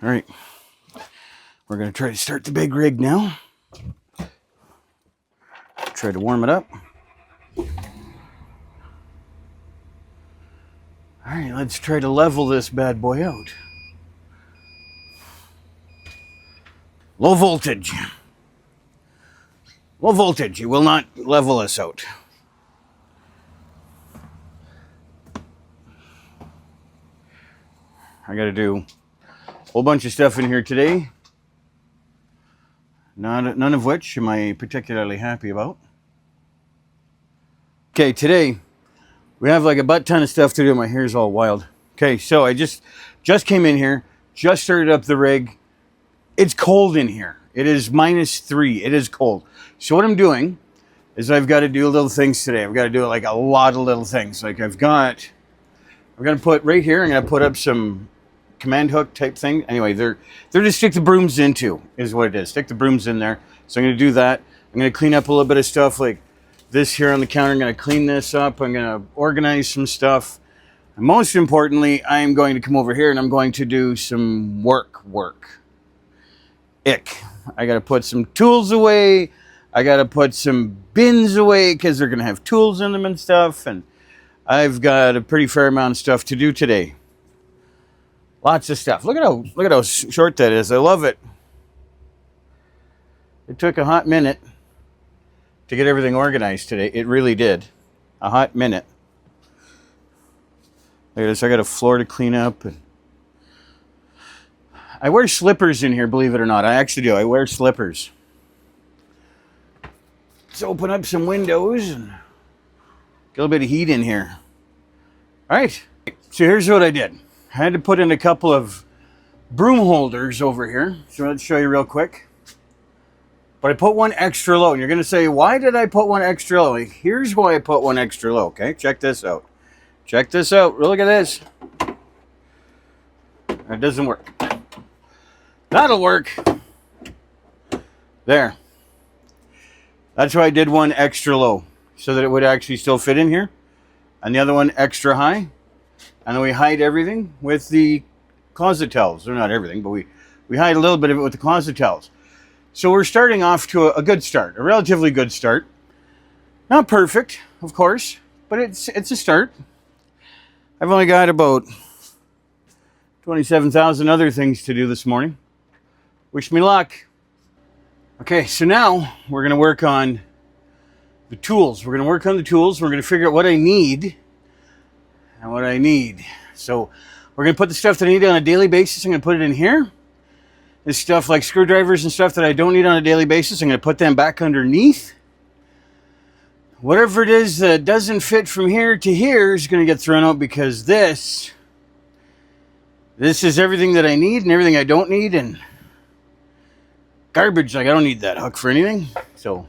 All right, we're going to try to start the big rig now. Try to warm it up. All right, let's try to level this bad boy out. Low voltage. Low voltage, you will not level us out. I got to do a whole bunch of stuff in here today. None of which am I particularly happy about. Okay, today we have like a butt ton of stuff to do. My hair's all wild. Okay, so I just came in here, just started up the rig. It's cold in here. It is -3. It is cold. So what I'm doing is I've got to do little things today. I've got to do like a lot of little things. Like I'm going to put right here, I'm going to put up some command hook type thing. Anyway, they're to stick the brooms into, is what it is. Stick the brooms in there. So I'm going to do that. I'm going to clean up a little bit of stuff like this here on the counter. I'm going to clean this up. I'm going to organize some stuff. And most importantly, I'm going to come over here and I'm going to do some work. I got to put some tools away. I got to put some bins away because they're going to have tools in them and stuff. And I've got a pretty fair amount of stuff to do today. Lots of stuff. Look at how short that is. I love it. It took a hot minute to get everything organized today. It really did. A hot minute. Look at this. I got a floor to clean up. And I wear slippers in here, believe it or not. I actually do. I wear slippers. Let's open up some windows and get a little bit of heat in here. All right. So here's what I did. I had to put in a couple of broom holders over here. So let's show you real quick. But I put one extra low. And you're going to say, why did I put one extra low? Here's why I put one extra low. Okay, check this out. Check this out. Look at this. It doesn't work. That'll work. There. That's why I did one extra low. So that it would actually still fit in here. And the other one extra high. And then we hide everything with the closet towels. Or not everything, but we hide a little bit of it with the closet towels. So we're starting off to a good start. A relatively good start. Not perfect, of course. But it's a start. I've only got about 27,000 other things to do this morning. Wish me luck. Okay, so now we're going to work on the tools. We're going to work on the tools. We're going to figure out what I need and what I need. So we're going to put the stuff that I need on a daily basis. I'm going to put it in here. This stuff like screwdrivers and stuff that I don't need on a daily basis, I'm going to put them back underneath. Whatever it is that doesn't fit from here to here is going to get thrown out because this is everything that I need and everything I don't need and garbage. Like I don't need that hook for anything. So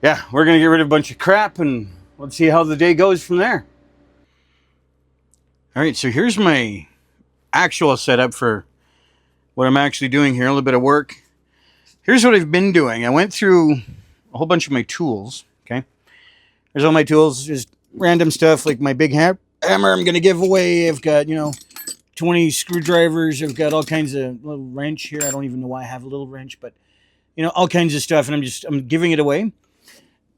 yeah, we're going to get rid of a bunch of crap and let's see how the day goes from there. All right, so here's my actual setup for what I'm actually doing here, a little bit of work. Here's what I've been doing. I went through a whole bunch of my tools, okay? There's all my tools, just random stuff like my big hammer I'm going to give away. I've got, 20 screwdrivers. I've got all kinds of little wrench here. I don't even know why I have a little wrench, but, all kinds of stuff, and I'm giving it away.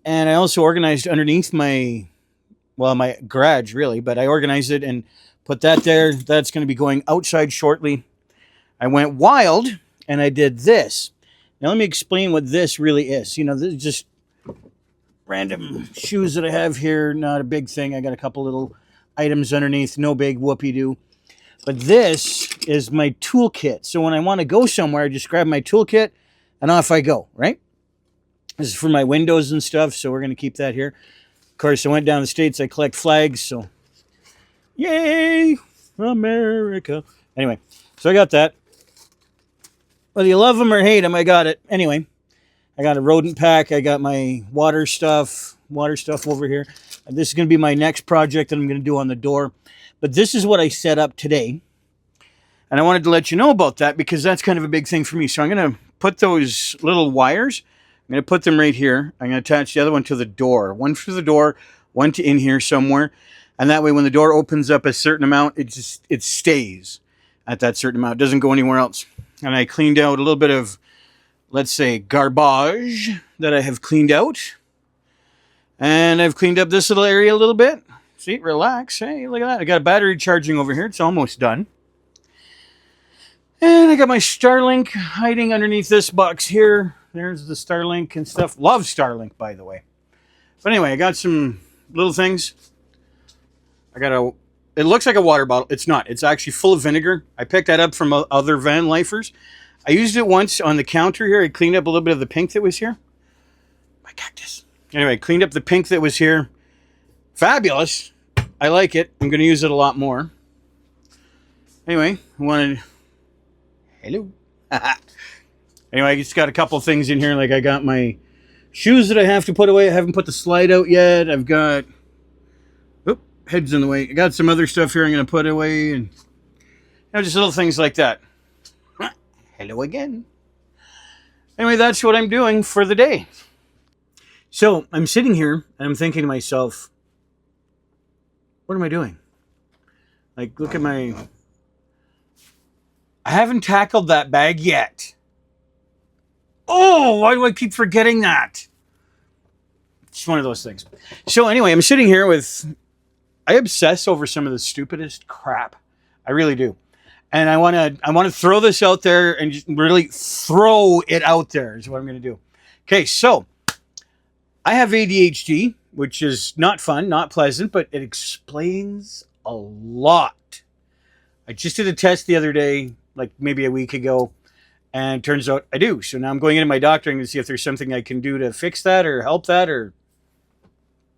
And I also organized underneath my garage, really, but I organized it and put that there. That's going to be going outside shortly. I went wild and I did this. Now let me explain what this really is. This is just random shoes that I have here. Not a big thing. I got a couple little items underneath. No big whoopee-doo. But this is my toolkit. So when I want to go somewhere, I just grab my toolkit and off I go, right? This is for my windows and stuff, so we're going to keep that here. Of course, I went down to the States. I collect flags, so yay, America. Anyway, so I got that. Whether you love them or hate them, I got it. Anyway, I got a rodent pack. I got my water stuff over here. And this is going to be my next project that I'm going to do on the door. But this is what I set up today. And I wanted to let you know about that because that's kind of a big thing for me. So I'm going to put those little wires, I'm going to put them right here. I'm going to attach the other one to the door. One for the door, one to in here somewhere. And that way when the door opens up a certain amount, it stays. at that certain amount. It doesn't go anywhere else. And I cleaned out a little bit of, let's say, garbage that I have cleaned out. And I've cleaned up this little area a little bit. See, relax. Hey, look at that. I got a battery charging over here. It's almost done. And I got my Starlink hiding underneath this box here. There's the Starlink and stuff. Love Starlink, by the way. But anyway, I got some little things. It looks like a water bottle. It's not. It's actually full of vinegar. I picked that up from other van lifers. I used it once on the counter here. I cleaned up a little bit of the pink that was here. My cactus. Anyway, I cleaned up the pink that was here. Fabulous. I like it. I'm going to use it a lot more. Anyway, hello. Anyway, I just got a couple things in here. Like I got my shoes that I have to put away. I haven't put the slide out yet. I've got... head's in the way. I got some other stuff here I'm going to put away. And just little things like that. Hello again. Anyway, that's what I'm doing for the day. So I'm sitting here and I'm thinking to myself, what am I doing? Like, look at my... I haven't tackled that bag yet. Oh, why do I keep forgetting that? It's one of those things. So anyway, I'm sitting here with... I obsess over some of the stupidest crap. I really do. And I want to throw this out there and just really throw it out there is what I'm going to do. Okay, so I have ADHD, which is not fun, not pleasant, but it explains a lot. I just did a test the other day, like maybe a week ago, and it turns out I do. So now I'm going into my doctor and to see if there's something I can do to fix that or help that or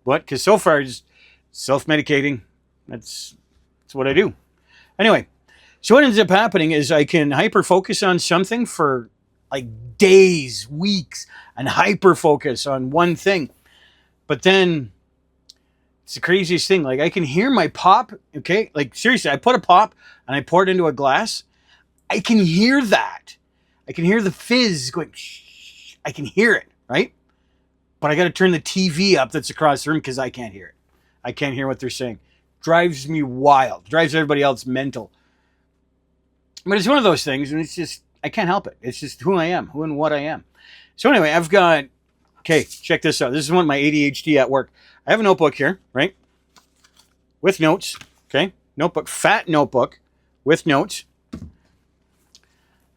what. Because so far, just self-medicating. That's what I do. Anyway, so what ends up happening is I can hyper-focus on something for like days, weeks, and hyper-focus on one thing. But then it's the craziest thing. Like I can hear my pop, okay? Like seriously, I put a pop and I pour it into a glass. I can hear that. I can hear the fizz going, shh. I can hear it, right? But I got to turn the TV up that's across the room because I can't hear it. I can't hear what they're saying. Drives me wild. Drives everybody else mental. But it's one of those things, and it's just, I can't help it. It's just who I am, who and what I am. So anyway, I've got, okay, check this out. This is one of my ADHD at work. I have a notebook here, right? With notes, okay? Notebook, fat notebook with notes.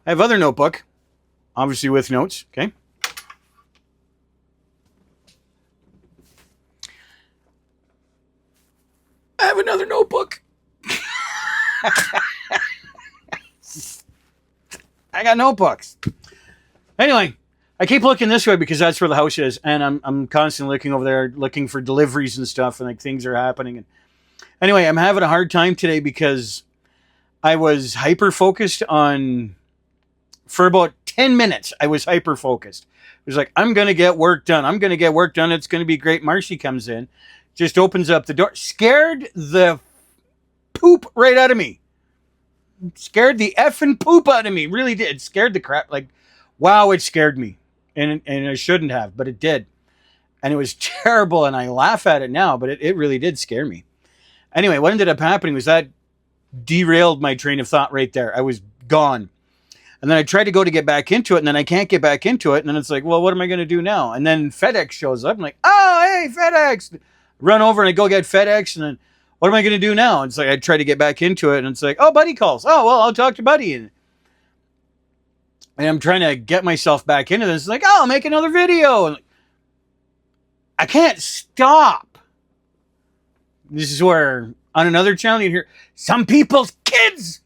I have other notebook, obviously with notes, okay? I have another notebook. I got notebooks. Anyway, I keep looking this way because that's where the house is, and I'm constantly looking over there, looking for deliveries and stuff, and like things are happening. And anyway, I'm having a hard time today because I was hyper focused on for about 10 minutes. I was hyper focused. It was like, I'm gonna get work done. I'm gonna get work done. It's gonna be great. Marcy comes in. Just opens up the door. Scared the poop right out of me. Scared the effing poop out of me. Really did. It scared the crap. Like, wow, it scared me. And it shouldn't have, but it did. And it was terrible, and I laugh at it now, but it really did scare me. Anyway, what ended up happening was that derailed my train of thought right there. I was gone. And then I tried to go to get back into it, and then I can't get back into it. And then it's like, well, what am I going to do now? And then FedEx shows up. I'm like, oh, hey, FedEx. Run over and I go get FedEx, and then what am I going to do now? And it's like I try to get back into it, and it's like, oh, Buddy calls. Oh, well, I'll talk to Buddy. And I'm trying to get myself back into this. It's like, oh, I'll make another video. And I can't stop. This is where on another channel you hear some people's kids.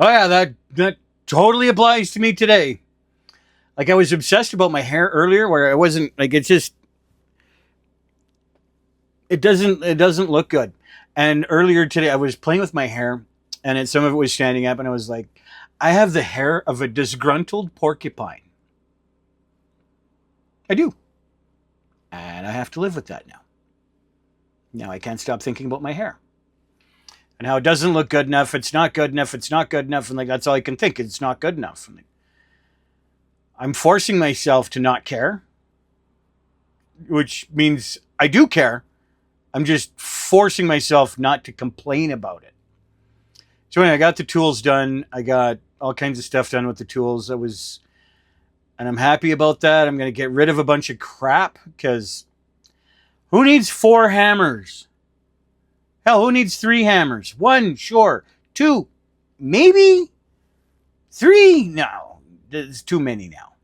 Oh yeah, that totally applies to me today. Like I was obsessed about my hair earlier, where I wasn't like it doesn't look good. And earlier today, I was playing with my hair, and some of it was standing up, and I was like, I have the hair of a disgruntled porcupine. I do, and I have to live with that now. Now I can't stop thinking about my hair. And how it doesn't look good enough, it's not good enough, it's not good enough, and like that's all I can think, it's not good enough. And I'm forcing myself to not care, which means I do care. I'm just forcing myself not to complain about it. So anyway, I got the tools done. I got all kinds of stuff done with the tools. And I'm happy about that. I'm going to get rid of a bunch of crap because who needs 4 hammers? Hell, who needs 3 hammers? 1, sure. 2, maybe. 3, no. There's too many now.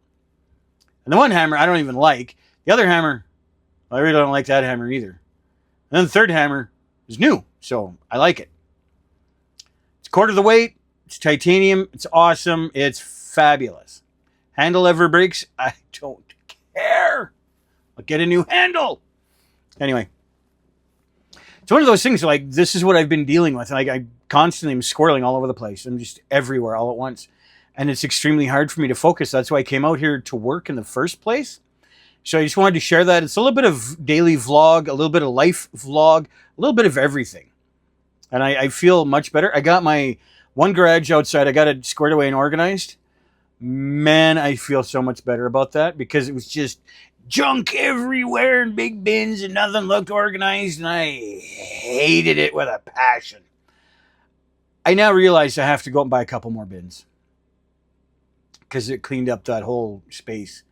And the 1 hammer I don't even like. The other hammer, I really don't like that hammer either. And then the 3rd hammer is new, so I like it. It's quarter the weight. It's titanium. It's awesome. It's fabulous. Handle ever breaks? I don't care. I'll get a new handle. Anyway. It's one of those things like this is what I've been dealing with. Like I constantly am squirreling all over the place. I'm just everywhere all at once. And it's extremely hard for me to focus. That's why I came out here to work in the first place. So I just wanted to share that. It's a little bit of daily vlog, a little bit of life vlog, a little bit of everything. And I feel much better. I got my one garage outside. I got it squared away and organized. Man, I feel so much better about that because it was just junk everywhere in big bins and nothing looked organized. And I hated it with a passion. I now realize I have to go out and buy a couple more bins because it cleaned up that whole space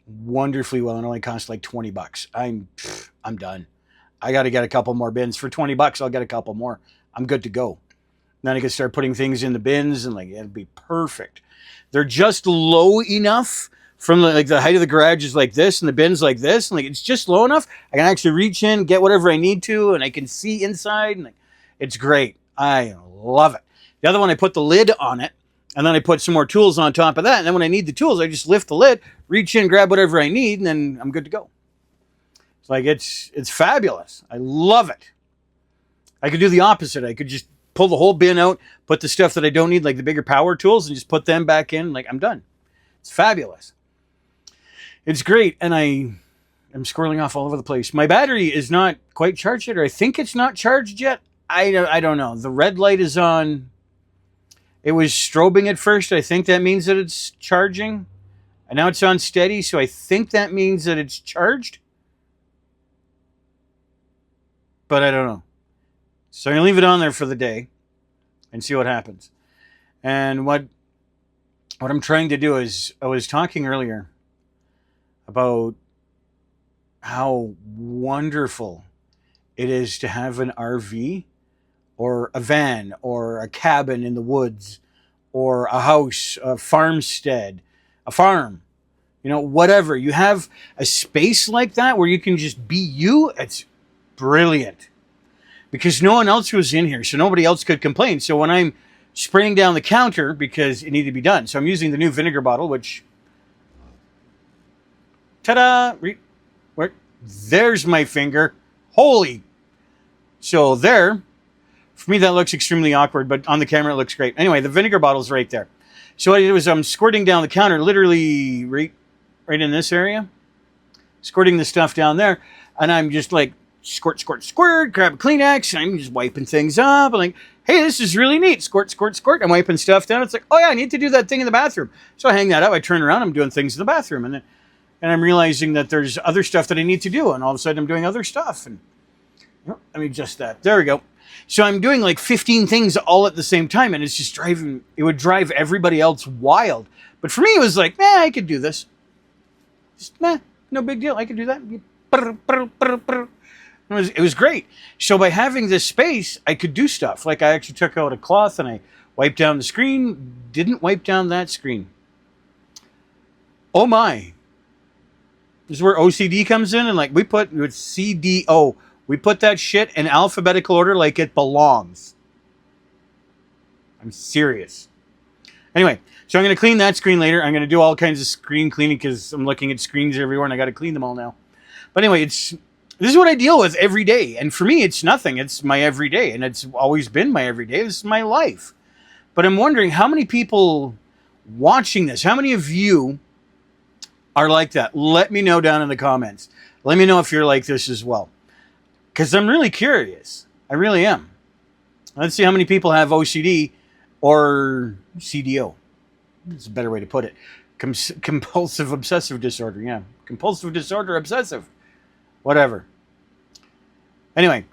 wonderfully well and only cost like $20. I'm done. I got to get a couple more bins for $20. I'll get a couple more. I'm good to go. And then I can start putting things in the bins and like it'll be perfect. They're just low enough from the height of the garage is like this and the bin's like this and like it's just low enough. I can actually reach in, get whatever I need to, and I can see inside and it's great. I love it. The other one I put the lid on it. And then I put some more tools on top of that. And then when I need the tools, I just lift the lid, reach in, grab whatever I need, and then I'm good to go. It's like, it's fabulous. I love it. I could do the opposite. I could just pull the whole bin out, put the stuff that I don't need, like the bigger power tools, and just put them back in. Like, I'm done. It's fabulous. It's great. And I'm squirreling off all over the place. My battery is not quite charged yet, or I think it's not charged yet. I don't know. The red light is on. It was strobing at first. I think that means that it's charging. And now it's on steady, so I think that means that it's charged. But I don't know. So I'm going to leave it on there for the day and see what happens. And what I'm trying to do is, I was talking earlier about how wonderful it is to have an RV or a van, or a cabin in the woods, or a house, a farmstead, a farm, whatever. You have a space like that where you can just be you. It's brilliant. Because no one else was in here, so nobody else could complain. So when I'm spraying down the counter, because it needed to be done, so I'm using the new vinegar bottle, which, ta-da, there's my finger. Holy. So there. For me, that looks extremely awkward, but on the camera, it looks great. Anyway, the vinegar bottle's right there. So what I did was I'm squirting down the counter, literally right in this area. Squirting the stuff down there. And I'm just like, squirt, squirt, squirt, grab a Kleenex. And I'm just wiping things up. I'm like, hey, this is really neat. Squirt, squirt, squirt. I'm wiping stuff down. It's like, oh yeah, I need to do that thing in the bathroom. So I hang that up. I turn around. I'm doing things in the bathroom. And I'm realizing that there's other stuff that I need to do. And all of a sudden, I'm doing other stuff. And let me adjust that. There we go. So I'm doing like 15 things all at the same time, and it's just it would drive everybody else wild. But for me, it was like, I could do this. Just, no big deal. I could do that. It was great. So by having this space, I could do stuff. Like I actually took out a cloth and I wiped down the screen. Didn't wipe down that screen. Oh my. This is where OCD comes in, and like we put CDO. We put that shit in alphabetical order like it belongs. I'm serious. Anyway, so I'm going to clean that screen later. I'm going to do all kinds of screen cleaning because I'm looking at screens everywhere and I got to clean them all now. But anyway, this is what I deal with every day. And for me, it's nothing. It's my everyday. And it's always been my everyday. This is my life. But I'm wondering how many people watching this, how many of you are like that? Let me know down in the comments. Let me know if you're like this as well. Because I'm really curious. I really am. Let's see how many people have OCD or CDO. That's a better way to put it. Compulsive obsessive disorder. Yeah. Compulsive disorder, obsessive. Whatever. Anyway,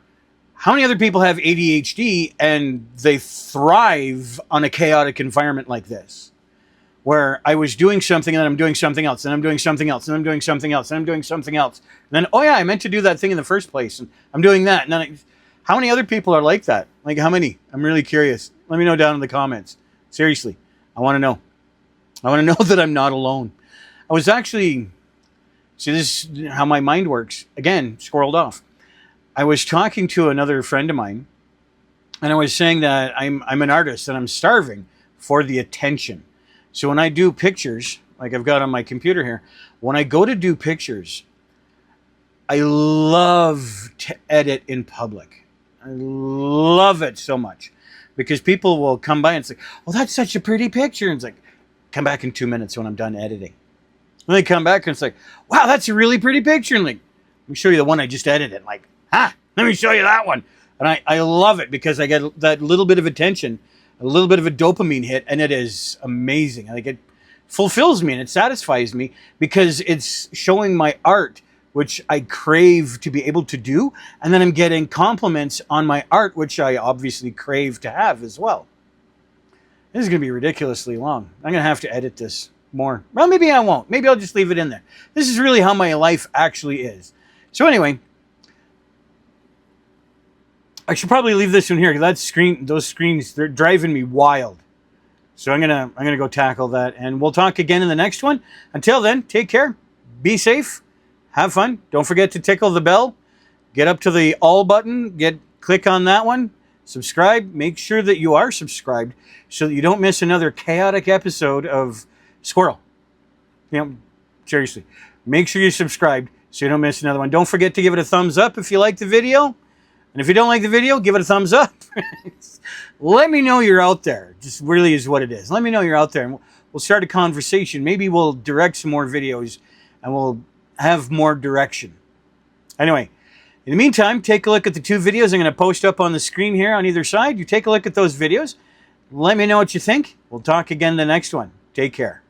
how many other people have ADHD and they thrive on a chaotic environment like this? Where I was doing something and then I'm doing something else and I'm doing something else and I'm doing something else and I'm doing something else. And then, oh yeah, I meant to do that thing in the first place and I'm doing that. And then how many other people are like that? Like how many? I'm really curious. Let me know down in the comments. Seriously, I want to know. I want to know that I'm not alone. I was actually, see, this is how my mind works. Again, squirreled off. I was talking to another friend of mine and I was saying that I'm an artist and I'm starving for the attention. So when I do pictures, like I've got on my computer here, when I go to do pictures, I love to edit in public. I love it so much because people will come by and say, "Oh, that's such a pretty picture." And it's like, come back in 2 minutes when I'm done editing. And they come back and it's like, "Wow, that's a really pretty picture." And like, let me show you the one I just edited. Like, let me show you that one. And I love it because I get that little bit of attention, a little bit of a dopamine hit, and it is amazing. Like it fulfills me and it satisfies me because it's showing my art, which I crave to be able to do. And then I'm getting compliments on my art, which I obviously crave to have as well. This is going to be ridiculously long. I'm going to have to edit this more. Well, maybe I won't. Maybe I'll just leave it in there. This is really how my life actually is. So I should probably leave this one here. Those screens, they're driving me wild. So I'm gonna go tackle that, and we'll talk again in the next one. Until then, take care, be safe, have fun. Don't forget to tickle the bell. Get up to the all button. Click on that one. Subscribe. Make sure that you are subscribed so that you don't miss another chaotic episode of Squirrel. Seriously, make sure you're subscribed so you don't miss another one. Don't forget to give it a thumbs up if you like the video. And if you don't like the video, give it a thumbs up. Let me know you're out there. Just really is what it is. Let me know you're out there and we'll start a conversation. Maybe we'll direct some more videos and we'll have more direction. Anyway, in the meantime, take a look at the 2 videos I'm going to post up on the screen here on either side. You take a look at those videos. Let me know what you think. We'll talk again in the next one. Take care.